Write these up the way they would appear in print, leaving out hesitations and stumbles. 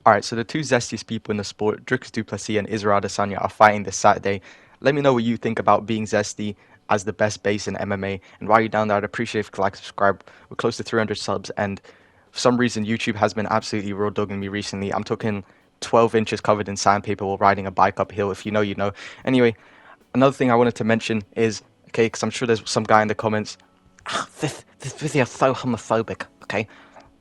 Alright, so the two zestiest people in the sport, Dricus du Plessis and Israel Adesanya, are fighting this Saturday. Let me know what you think about being zesty as the best base in MMA. And while you're down there, I'd appreciate if you could like, subscribe. We're close to 300 subs, and for some reason, YouTube has been absolutely raw dogging me recently. I'm talking 12 inches covered in sandpaper while riding a bike uphill. If you know, you know. Anyway, another thing I wanted to mention is, okay, because I'm sure there's some guy in the comments, this video is so homophobic, okay?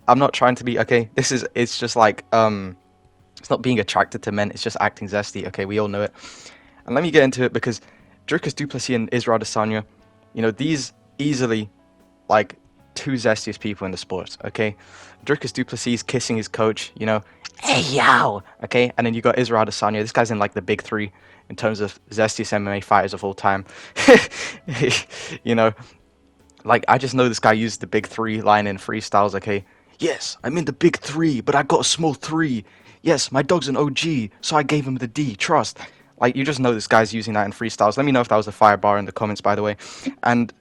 I'm not trying to be, okay? It's just like, it's not being attracted to men, it's just acting zesty. Okay, we all know it. And let me get into it because Dricus du Plessis and Israel Adesanya, these easily like two zestiest people in the sport. Okay, Dricus du Plessis kissing his coach, hey yo. Okay, and then you got Israel Adesanya. This guy's in like the big three in terms of zestiest MMA fighters of all time. you know, like I just know this guy used the big three line in freestyles. Okay, yes, I'm in the big three, but I got a small three. Yes, my dog's an OG, so I gave him the D. Trust. Like you just know this guy's using that in freestyles. Let me know if that was a fire bar in the comments, by the way. And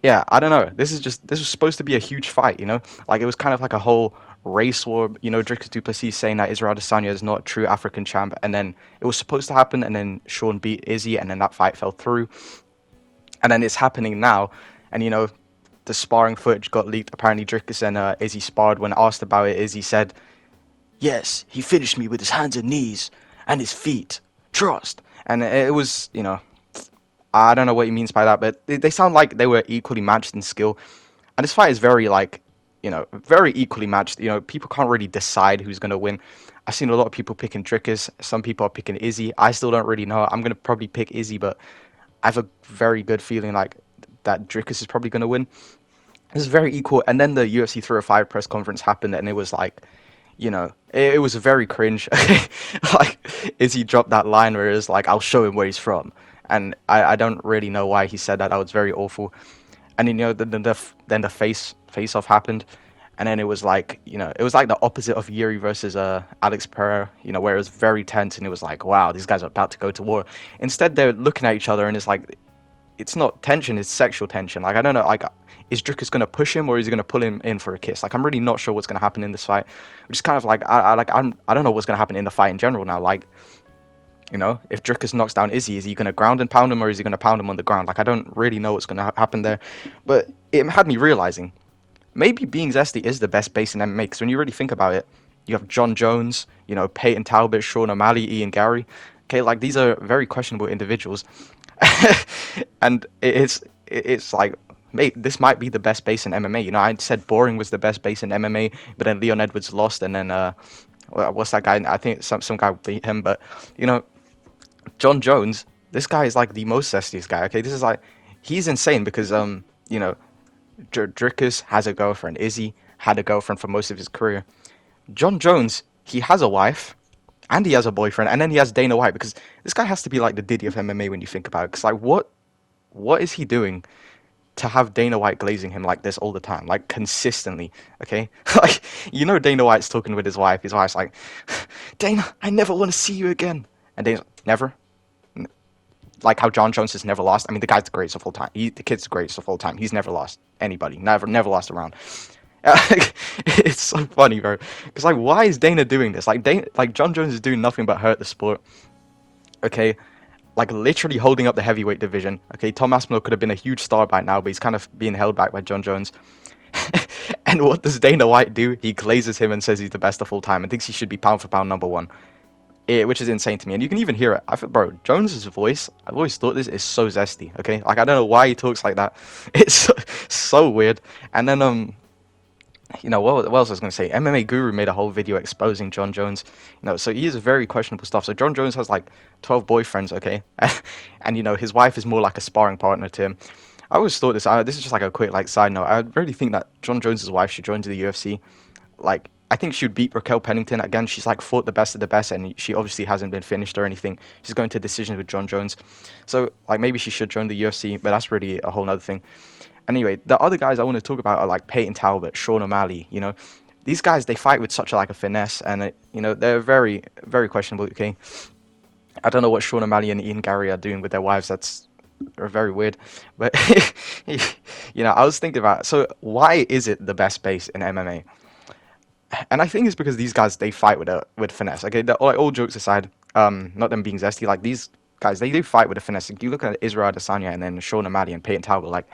yeah, I don't know. This was supposed to be a huge fight, Like it was kind of like a whole race war. Dricus du Plessis saying that Israel Adesanya is not a true African champ, and then it was supposed to happen, and then Sean beat Izzy, and then that fight fell through, and then it's happening now, and the sparring footage got leaked. Apparently, Dricus and Izzy sparred. When asked about it, Izzy said, "Yes, he finished me with his hands and knees and his feet. Trust." And it was, I don't know what he means by that, but they sound like they were equally matched in skill. And this fight is very, like, very equally matched. People can't really decide who's going to win. I've seen a lot of people picking Dricus. Some people are picking Izzy. I still don't really know. I'm going to probably pick Izzy, but I have a very good feeling like that Dricus is probably going to win. This is very equal. And then the UFC 305 press conference happened, and it was like, it was very cringe. Like, Izzy dropped that line where it was like, I'll show him where he's from. And I don't really know why he said that. That was very awful. And then the face off happened, and then it was like it was like the opposite of Yuri versus Alex Pereira. Where it was very tense, and it was like, wow, these guys are about to go to war. Instead, they're looking at each other, and it's like, it's not tension, it's sexual tension. Like I don't know, like is Dricus gonna push him or is he gonna pull him in for a kiss? Like I'm really not sure what's gonna happen in this fight. Which is kind of like I don't know what's gonna happen in the fight in general now. Like if Dricus knocks down Izzy, is he going to ground and pound him or is he going to pound him on the ground? Like, I don't really know what's going to happen there. But it had me realizing, maybe being zesty is the best base in MMA. Because when you really think about it, you have John Jones, Peyton Talbott, Sean O'Malley, Ian Gary. Okay, like, these are very questionable individuals. And it's like, mate, this might be the best base in MMA. I said boring was the best base in MMA, but then Leon Edwards lost, and then, what's that guy? I think some guy beat him, but, John Jones, this guy is like the most zestiest guy. Okay, this is like, he's insane because Dricus has a girlfriend. Izzy had a girlfriend for most of his career. John Jones, he has a wife, and he has a boyfriend, and then he has Dana White, because this guy has to be like the Diddy of MMA when you think about it. Because like, what is he doing to have Dana White glazing him like this all the time, like consistently? Okay, like Dana White's talking with his wife. His wife's like, Dana, I never want to see you again. And Dana's like, never. Like how John Jones has never lost. I mean, the guy's the greatest of all time. The kid's the greatest of all time. He's never lost anybody. Never lost a round. It's so funny, bro. Because like, why is Dana doing this? Like, John Jones is doing nothing but hurt the sport. Okay, like literally holding up the heavyweight division. Okay, Tom Aspinall could have been a huge star by now, but he's kind of being held back by John Jones. And what does Dana White do? He glazes him and says he's the best of all time and thinks he should be pound for pound number one. Which is insane to me, and you can even hear it. I think, bro, Jones's voice, I've always thought this is so zesty, okay? Like, I don't know why he talks like that. It's so weird. And then, what else I was going to say? MMA Guru made a whole video exposing John Jones. So he is very questionable stuff. So John Jones has, like, 12 boyfriends, okay? And, his wife is more like a sparring partner to him. I always thought this, this is just like a quick, like, side note. I really think that John Jones's wife should join to the UFC. Like, I think she would beat Raquel Pennington. Again, she's like fought the best of the best, and she obviously hasn't been finished or anything. She's going to decisions with John Jones. So, like, maybe she should join the UFC, but that's really a whole other thing. Anyway, the other guys I want to talk about are like Peyton Talbott, Sean O'Malley. These guys, they fight with such a finesse, and they're very, very questionable. Okay, I don't know what Sean O'Malley and Ian Gary are doing with their wives. That's very weird. But I was thinking about, so why is it the best base in MMA? And I think it's because these guys, they fight with finesse. Okay, like, all jokes aside, not them being zesty, like these guys, they do fight with a finesse. Like, you look at Israel Adesanya and then Sean O'Malley and Peyton Talbott, like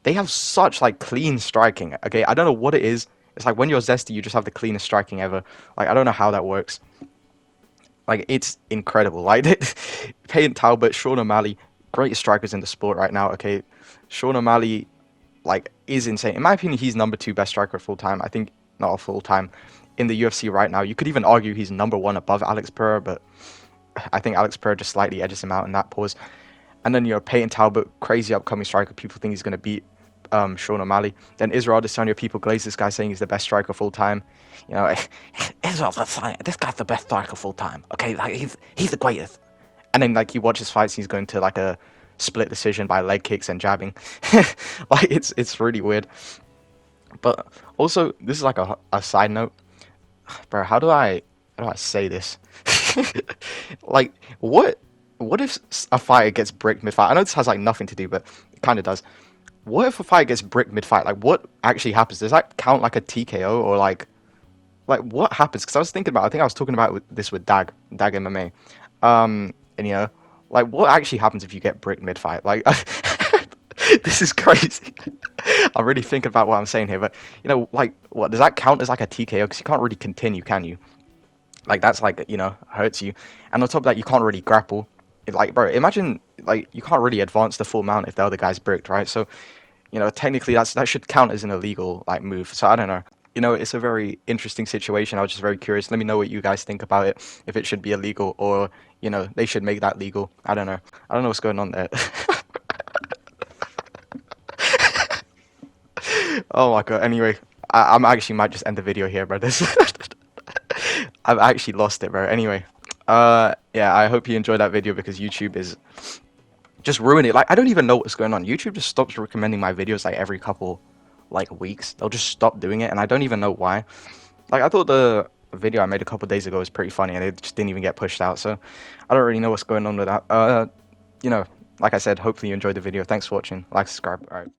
they have such like clean striking. Okay, I don't know what it is. It's like when you're zesty, you just have the cleanest striking ever. Like I don't know how that works. Like it's incredible. Like Peyton Talbott, Sean O'Malley, greatest strikers in the sport right now. Okay, Sean O'Malley like is insane. In my opinion, he's number two best striker full time. I think not a full time in the UFC right now. You could even argue he's number one above Alex Pereira, but I think Alex Pereira just slightly edges him out in that pause. And then Peyton Talbott, crazy upcoming striker. People think he's going to beat Sean O'Malley. Then Israel Adesanya, people glaze this guy saying he's the best striker full time. Israel Adesanya, this guy's the best striker full time. Okay, like he's the greatest. And then like you watch his fights, he's going to like a split decision by leg kicks and jabbing. Like it's really weird. But also, this is like a side note, bro. How do I say this? Like what if a fighter gets bricked mid fight? I know this has like nothing to do, but it kind of does. What if a fighter gets bricked mid fight? Like what actually happens? Does that count like a TKO or like what happens? Because I think I was talking about this with Dag MMA, and like what actually happens if you get bricked mid fight? Like this is crazy. I'm really thinking about what I'm saying here, but like what does that count as like a TKO? Because you can't really continue, can you? Like that's like hurts you, and on top of that, you can't really grapple. Like bro, imagine like you can't really advance the full mount if the other guy's bricked, right? So technically that should count as an illegal like move. So I don't know. It's a very interesting situation. I was just very curious. Let me know what you guys think about it. If it should be illegal or they should make that legal. I don't know. I don't know what's going on there. Oh my god. Anyway, I'm actually might just end the video here, bro. I've actually lost it, bro. Anyway, yeah, I hope you enjoyed that video because YouTube is just ruining it. Like, I don't even know what's going on. YouTube just stops recommending my videos like every couple like weeks. They'll just stop doing it, and I don't even know why. Like, I thought the video I made a couple days ago was pretty funny, and it just didn't even get pushed out. So I don't really know what's going on with that. Like I said, hopefully you enjoyed the video. Thanks for watching. Like, subscribe. All right.